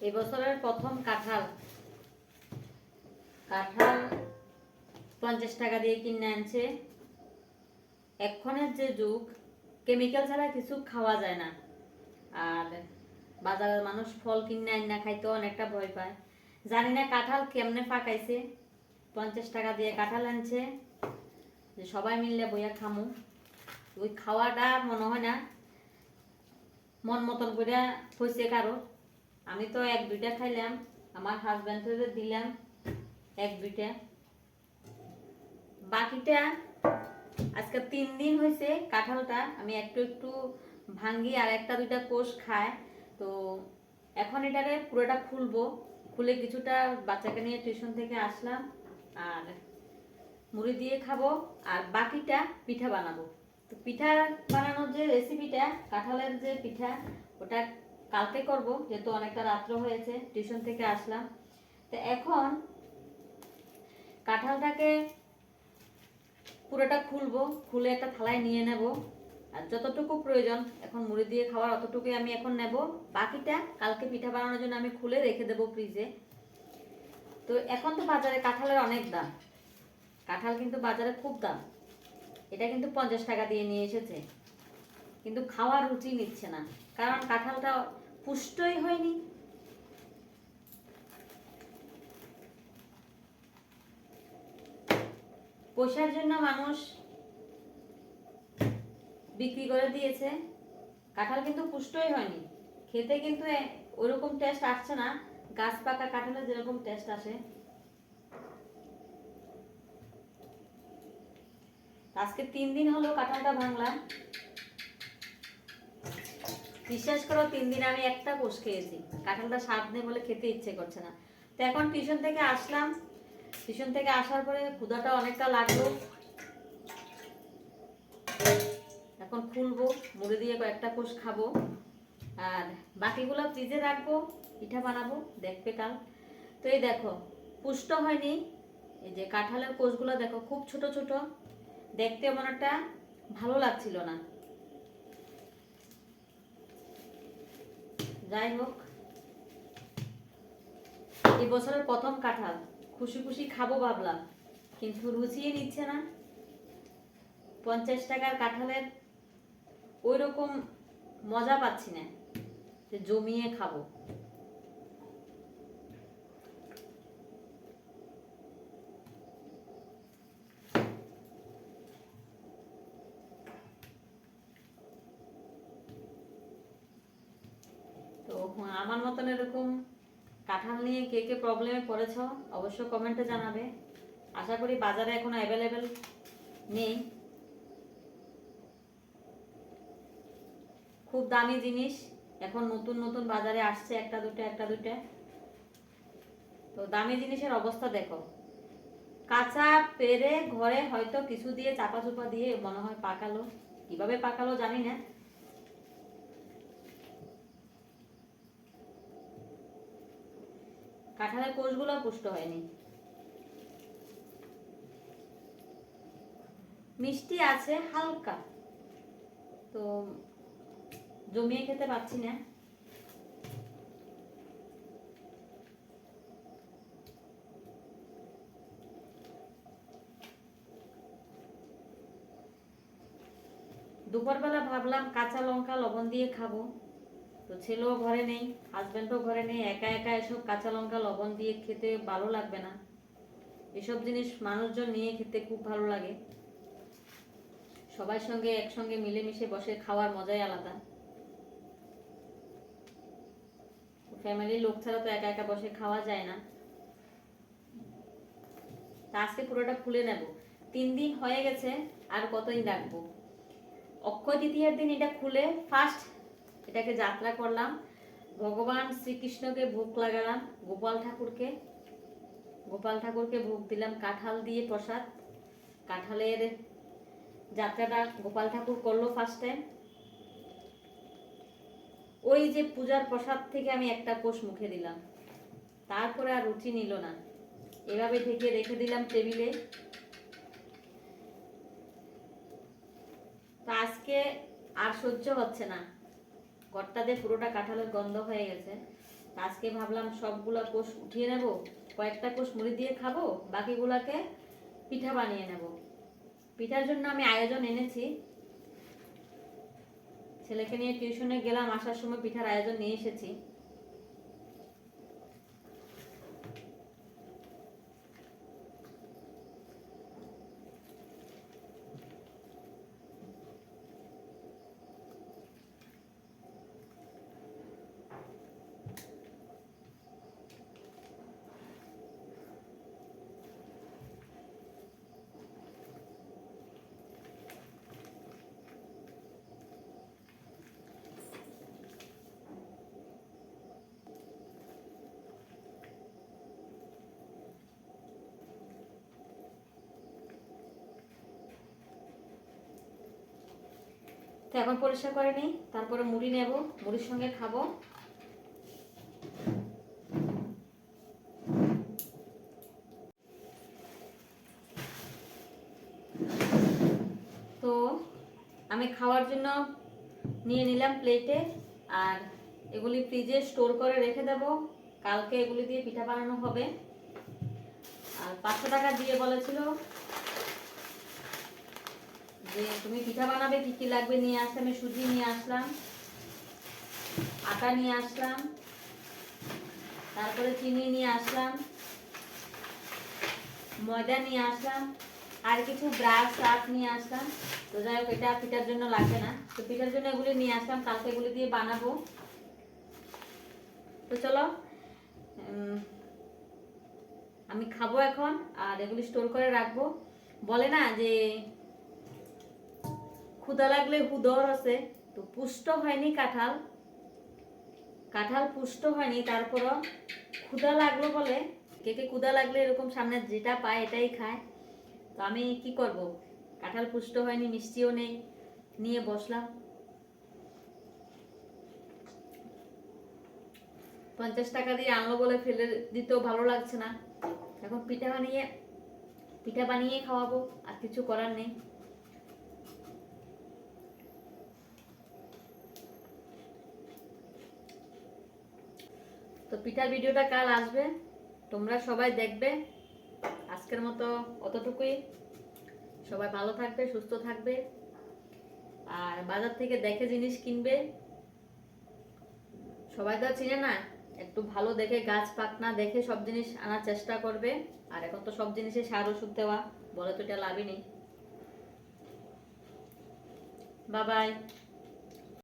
এবছরের প্রথম কাঁঠাল কাঁঠাল 50 টাকা দিয়ে কিনে আনছে। এখনের যে যুগ, কেমিক্যাল ছাড়া কিছু খাওয়া যায় না। আর বাজারের মানুষ ফল কিনে আইনা খাইতে অনেকটা ভয় পায়। জানি না কাঁঠাল কেমনে পাকাইছে, 50 টাকা দিয়ে কাঁঠাল আনছে যে সবাই মিললে বইয়া খামু। ওই খাওয়াটা মনে হয় না মন মতন করে হয়েছে কারো। আমি তো 1-2টা খাইলাম, আমার হাজব্যান্ডকে দিলাম 1-2টা, বাকিটা আজকে 3 দিন হয়েছে কাঁঠালটা আমি একটু একটু ভাঙ্গি আর 1-2টা কোষ খায়। তো এখন এটারে পুরোটা খুলবো, খুলে কিছুটা বাচ্চাকে নিয়ে টিউশন থেকে আসলাম আর মুড়ি দিয়ে খাবো, আর বাকিটা পিঠা বানাবো। তো পিঠা বানানোর যে রেসিপিটা, কাঁঠালের যে পিঠা, ওটা কালকে করব, যেহেতু অনেকটা রাত্র হয়েছে, টিউশন থেকে আসলাম। তো এখন কাঁঠালটাকে পুরোটা খুলবো, খুলে একটা থালায় নিয়ে নেব, আর যতটুকু প্রয়োজন এখন মুড়ি দিয়ে খাওয়ার অতটুকুই আমি এখন নেব। বাকিটা কালকে পিঠা বানানোর জন্য আমি খুলে রেখে দেবো ফ্রিজে। তো এখন তো বাজারে কাঁঠালের অনেক দাম, কাঁঠাল কিন্তু বাজারে খুব দাম। এটা কিন্তু 50 টাকা দিয়ে নিয়ে এসেছে, কিন্তু খাওয়ার রুচি নিচ্ছে না, কারণ কাঁঠালটা পুষ্টই হয়নি। পয়সার জন্য মানুষ বিক্রি করে দিয়েছে, কাঁঠাল কিন্তু পুষ্টই হয়নি, খেতে কিন্তু ওরকম টেস্ট আসছে না গাছ পাকা কাঁঠালের যেরকম টেস্ট আসে। আজকে 3 দিন হলো কাঁঠালটা ভাঙলাম, বিশ্বাস করো 3 দিন আমি একটা কোষ খেয়েছি। কাঁঠালটা স্বাদ নেই বলে খেতে ইচ্ছে করছে না। তো এখন টিউশন থেকে আসলাম, টিউশন থেকে আসার পরে ক্ষুধাটা অনেকটা লাগলো, এখন খুলবো, মুড়ি দিয়ে কয়েকটা কোষ খাবো, আর বাকিগুলো ফ্রিজে রাখবো, পিঠা বানাবো, দেখবে কাল। তো এই দেখো পুষ্ট হয়নি, এই যে কাঁঠালের কোষগুলো দেখো খুব ছোট ছোট, দেখতে মনে একটা ভালো লাগছিল না। যাই হোক, এই বছরের প্রথম কাঁঠাল, খুশি খুশি খাবো ভাবলাম, কিন্তু রুচিয়ে নিচ্ছে না। 50 টাকার কাঁঠালের ওই রকম মজা পাচ্ছি না যে জমিয়ে খাবো। তো আমার মতন এরকম কাঁঠাল নিয়ে কে কে প্রবলেমে পড়েছ অবশ্য কমেন্টে জানাবে। আশা করি বাজারে এখন অ্যাভেলেবেল নেই, খুব দামি জিনিস এখন নতুন নতুন বাজারে আসছে, একটা দুটা। তো দামি জিনিসের অবস্থা দেখো, কাঁচা পেরে ঘরে হয়তো কিছু দিয়ে চাপা চুপা দিয়ে মনে হয় পাকালো, কিভাবে পাকালো জানি না। কাঁঠালের কোষগুলো পুষ্ট হয়নি, মিষ্টি আছে হালকা, তো জমিয়ে খেতে পাচ্ছি না। দুপুরবেলা ভাবলাম কাঁচা লঙ্কা লবণ দিয়ে খাবো, তো ছেলেও ঘরে নেই, হাজব্যান্ডও ঘরে নেই, একা একা এসব কাঁচা লঙ্কা লবণ দিয়ে খেতে ভালো লাগবে না। এসব জিনিস মানুষজন নিয়ে খেতে খুব ভালো লাগে, সবার সঙ্গে একসঙ্গে মিলেমিশে বসে খাওয়ার মজাই আলাদা। ফ্যামিলির লোক ছাড়া তো একা একা বসে খাওয়া যায় না। তা আজকে পুরোটা খুলে নেব, 3 দিন হয়ে গেছে, আর কতদিন রাখবো। অক্ষয় তৃতীয়ার দিন এটা খুলে ফার্স্ট এটাকে যাত্রা করলাম, ভগবান শ্রীকৃষ্ণকে ভোগ লাগালাম, গোপাল ঠাকুরকে ভোগ দিলাম কাঁঠাল দিয়ে প্রসাদ। কাঁঠালের যাত্রাটা গোপাল ঠাকুর করলো ফার্স্ট টাইম। ওই যে পূজার প্রসাদ থেকে আমি একটা কোষ মুখে দিলাম, তারপরে আর রুচি নিল না, এভাবে ঢেকে রেখে দিলাম টেবিলে। তো আজকে আর সহ্য হচ্ছে না, ঘরটাতে পুরোটা কাঁঠালের গন্ধ হয়ে গেছে। আজকে ভাবলাম সবগুলা কোষ উঠিয়ে নেব, কয়েকটা কোষ মুড়ি দিয়ে খাবো, বাকিগুলাকে পিঠা বানিয়ে নেব। পিঠার জন্য আমি আয়োজন এনেছি, ছেলেকে নিয়ে টিউশনে গেলাম, আসার সময় পিঠার আয়োজন নিয়ে এসেছি। তো এখন পরিষ্কার করে নিই, তারপরে মুড়ি নেব, মুড়ির সঙ্গে খাবো। তো আমি খাওয়ার জন্য নিয়ে নিলাম প্লেটে, আর এগুলি ফ্রিজে স্টোর করে রেখে দেব, কালকে এগুলি দিয়ে পিঠা বানানো হবে। আর 500 টাকা দিয়ে বলেছিল যে তুমি পিঠা বানাবে, কি কি লাগবে নিয়ে আসতে। আমি সুজি নিয়ে আসলাম, আটা নিয়ে আসলাম, তারপরে চিনি নিয়ে আসলাম, ময়দা নিয়ে আসলাম, আর কিছু ব্রাশ শাক নিয়ে আসলাম। তো যাই হোক, এটা পিঠার জন্য লাগবে না, তো পিঠার জন্য এগুলি নিয়ে আসলাম, কালকে এগুলি দিয়ে বানাবো। তো চলো আমি খাবো এখন, আর এগুলি স্টোর করে রাখবো। বলে না যে ক্ষুধা লাগলে হুদর আছে, তো পুষ্ট হয়নি কাঁঠাল, কাঁঠাল পুষ্ট হয়নি, তারপরও ক্ষুধা লাগলো বলে, কে কে ক্ষুধা লাগলে এরকম সামনে যেটা পায় এটাই খায়। তো আমি কি করব, কাঁঠাল পুষ্ট হয়নি, মিষ্টিও নেই, নিয়ে বসলাম। 50 টাকা দিয়ে আনলো বলে ফেলে দিতেও ভালো লাগছে না, এখন পিঠা বানিয়ে খাওয়াবো, আর কিছু করার নেই। তো পিঠার ভিডিওটা কাল আসবে, তোমরা সবাই দেখবে। আজকের মতো অতটুকুই, সবাই ভালো থাকবে, সুস্থ থাকবে, আর বাজার থেকে দেখে জিনিস কিনবে। সবাই তো চিনে না, একটু ভালো দেখে গাছ পাকনা দেখে সব জিনিস আনার চেষ্টা করবে। আর এখন তো সব জিনিসে সার ওষুধ দেওয়া, বলে তো এটা লাভই নেই। Bye bye.